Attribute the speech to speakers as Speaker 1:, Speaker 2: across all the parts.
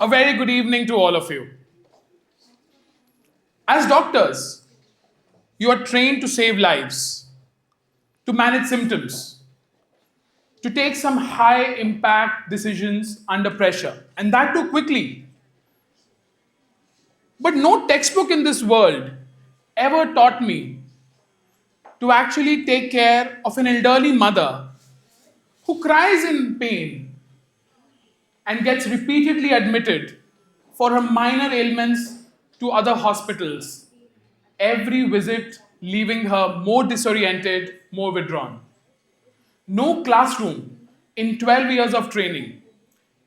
Speaker 1: A very good evening to all of you. As doctors, you are trained to save lives, to manage symptoms, to take some high impact decisions under pressure, and that too quickly. But no textbook in this world ever taught me to actually take care of an elderly mother who cries in pain and gets repeatedly admitted for her minor ailments to other hospitals, every visit leaving her more disoriented, more withdrawn. No classroom in 12 years of training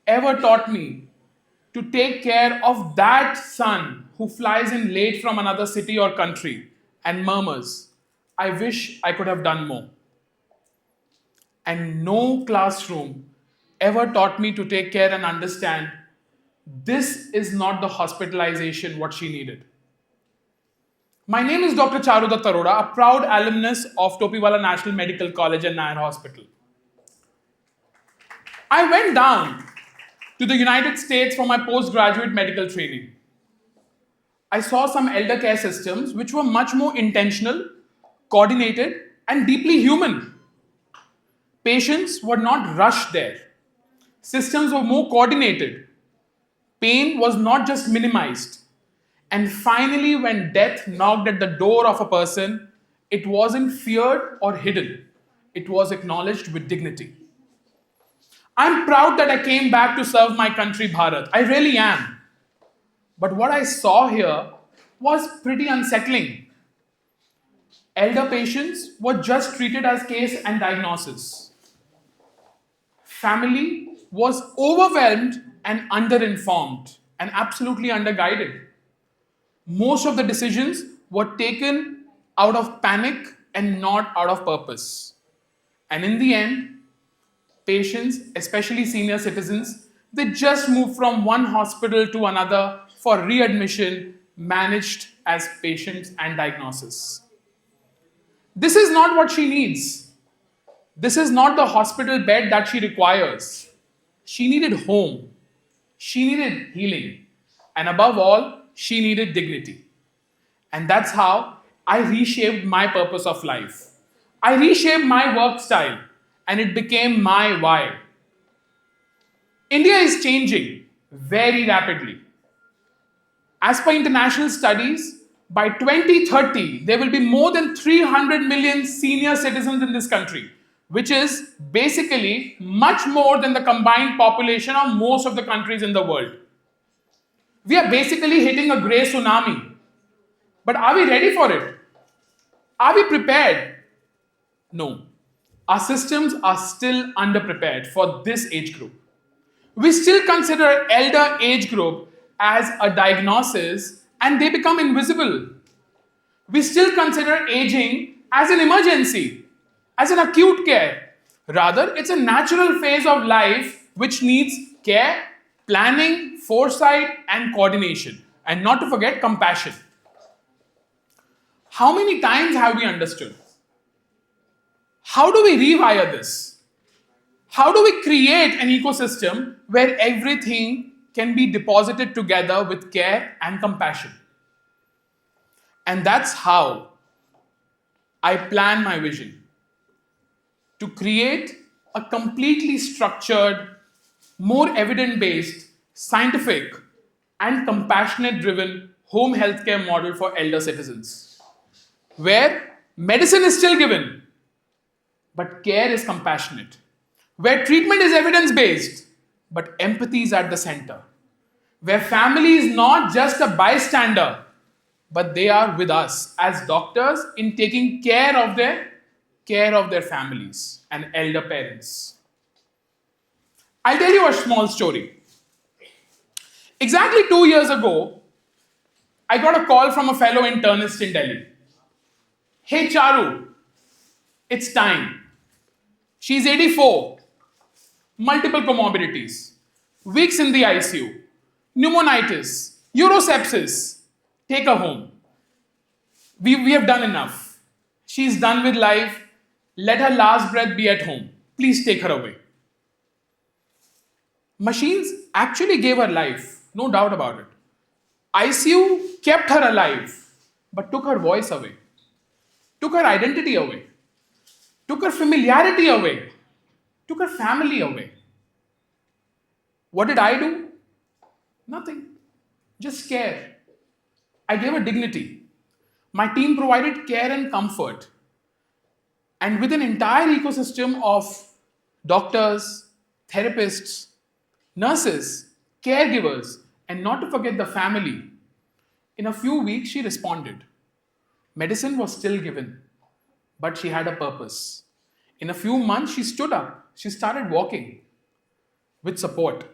Speaker 1: ever taught me to take care of that son who flies in late from another city or country and murmurs, I wish I could have done more. And no classroom ever taught me to take care and understand this is not the hospitalization what she needed. My name is Dr. Charu Dutt Arora, a proud alumnus of Topiwala National Medical College and Nair Hospital. I went down to the United States for my postgraduate medical training. I saw some elder care systems which were much more intentional, coordinated, and deeply human. Patients were not rushed there. Systems were more coordinated. Pain was not just minimized. And finally, when death knocked at the door of a person, it wasn't feared or hidden. It was acknowledged with dignity. I'm proud that I came back to serve my country, Bharat. I really am. But what I saw here was pretty unsettling. Elder patients were just treated as case and diagnosis. Family was overwhelmed and underinformed and absolutely underguided. Most of the decisions were taken out of panic and not out of purpose. And in the end, patients, especially senior citizens, they just moved from one hospital to another for readmission, managed as patients and diagnosis. This is not what she needs. This is not the hospital bed that she requires. She needed home. She needed healing. And above all, she needed dignity. And that's how I reshaped my purpose of life. I reshaped my work style, and it became my why. India is changing very rapidly. As per international studies, by 2030, there will be more than 300 million senior citizens in this country, which is basically much more than the combined population of most of the countries in the world. We are basically hitting a grey tsunami. But are we ready for it? Are we prepared? No. Our systems are still underprepared for this age group. We still consider elder age group as a diagnosis and they become invisible. We still consider aging as an emergency, as an acute care. Rather, it's a natural phase of life which needs care, planning, foresight, and coordination. And not to forget compassion. How many times have we understood? How do we rewire this? How do we create an ecosystem where everything can be deposited together with care and compassion? And that's how I plan my vision to create a completely structured, more evidence-based, scientific, and compassionate-driven home healthcare model for elder citizens, where medicine is still given, but care is compassionate, where treatment is evidence-based, but empathy is at the center, where family is not just a bystander, but they are with us as doctors in taking care of their families and elder parents. I'll tell you a small story. Exactly 2 years ago, I got a call from a fellow internist in Delhi. Hey Charu, it's time. She's 84, multiple comorbidities, weeks in the ICU, pneumonitis, urosepsis. Take her home. We have done enough. She's done with life. Let her last breath be at home. Please take her away. Machines actually gave her life, no doubt about it. ICU kept her alive, but took her voice away, took her identity away, took her familiarity away, took her family away. What did I do? Nothing. Just care. I gave her dignity. My team provided care and comfort. And with an entire ecosystem of doctors, therapists, nurses, caregivers, and not to forget the family, in a few weeks she responded. Medicine was still given, but she had a purpose. In a few months she stood up. She started walking with support.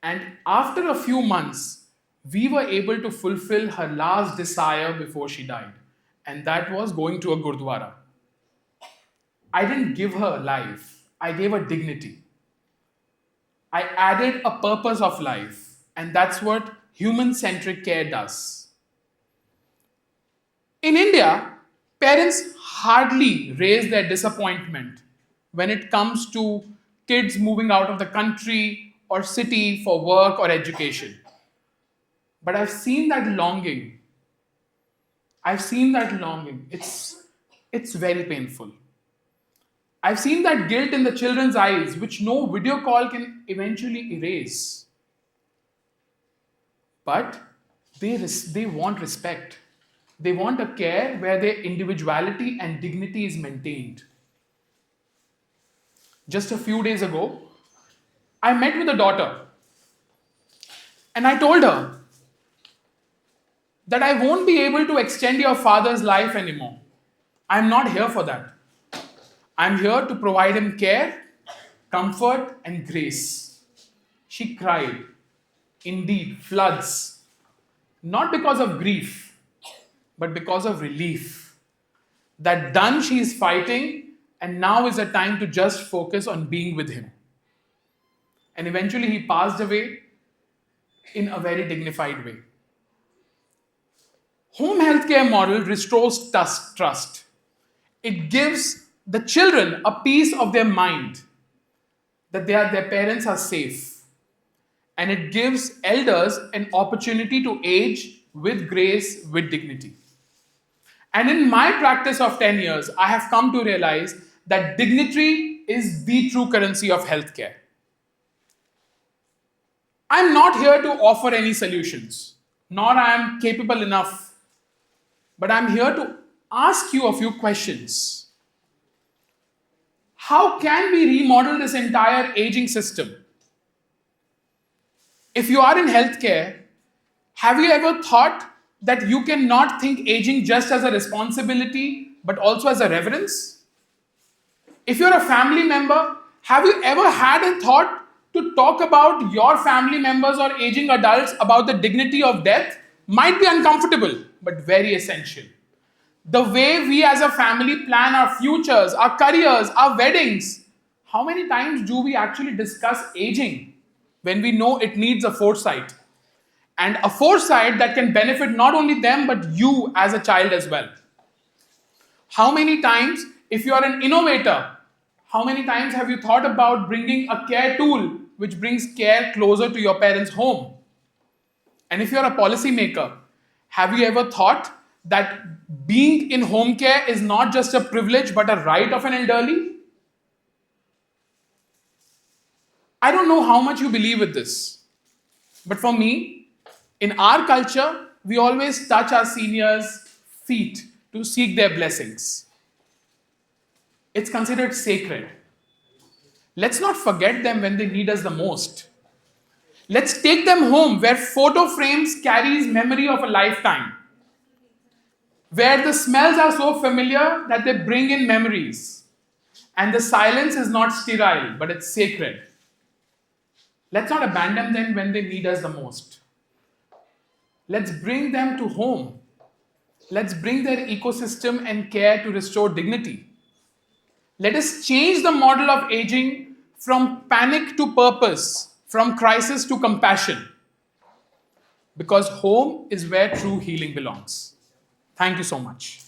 Speaker 1: And after a few months, we were able to fulfill her last desire before she died. And that was going to a Gurdwara. I didn't give her life. I gave her dignity. I added a purpose of life. And that's what human-centric care does. In India, parents hardly raise their disappointment when it comes to kids moving out of the country or city for work or education. But I've seen that longing. It's very painful. I've seen that guilt in the children's eyes, which no video call can eventually erase. But they want respect. They want a care where their individuality and dignity is maintained. Just a few days ago, I met with a daughter and I told her that I won't be able to extend your father's life anymore. I'm not here for that. I'm here to provide him care, comfort, and grace. She cried. Indeed, floods. Not because of grief, but because of relief. That done, she is fighting, and now is the time to just focus on being with him. And eventually he passed away in a very dignified way. Home healthcare model restores trust. It gives the children a peace of their mind that their parents are safe. And it gives elders an opportunity to age with grace, with dignity. And in my practice of 10 years, I have come to realize that dignity is the true currency of healthcare. I'm not here to offer any solutions, nor I am capable enough, but I'm here to ask you a few questions. How can we remodel this entire aging system? If you are in healthcare, have you ever thought that you cannot think aging just as a responsibility, but also as a reverence? If you're a family member, have you ever had a thought to talk about your family members or aging adults about the dignity of death? Might be uncomfortable, but very essential. The way we as a family plan our futures, our careers, our weddings, how many times do we actually discuss aging when we know it needs a foresight? And a foresight that can benefit not only them, but you as a child as well. How many times, if you are an innovator, how many times have you thought about bringing a care tool which brings care closer to your parents' home? And if you're a policymaker, have you ever thought that being in home care is not just a privilege but a right of an elderly? I don't know how much you believe with this, but for me, in our culture, we always touch our seniors' feet to seek their blessings. It's considered sacred. Let's not forget them when they need us the most. Let's take them home where photo frames carries memory of a lifetime, where the smells are so familiar that they bring in memories, and the silence is not sterile, but it's sacred. Let's not abandon them when they need us the most. Let's bring them to home. Let's bring their ecosystem and care to restore dignity. Let us change the model of aging from panic to purpose, from crisis to compassion, because home is where true healing belongs. Thank you so much.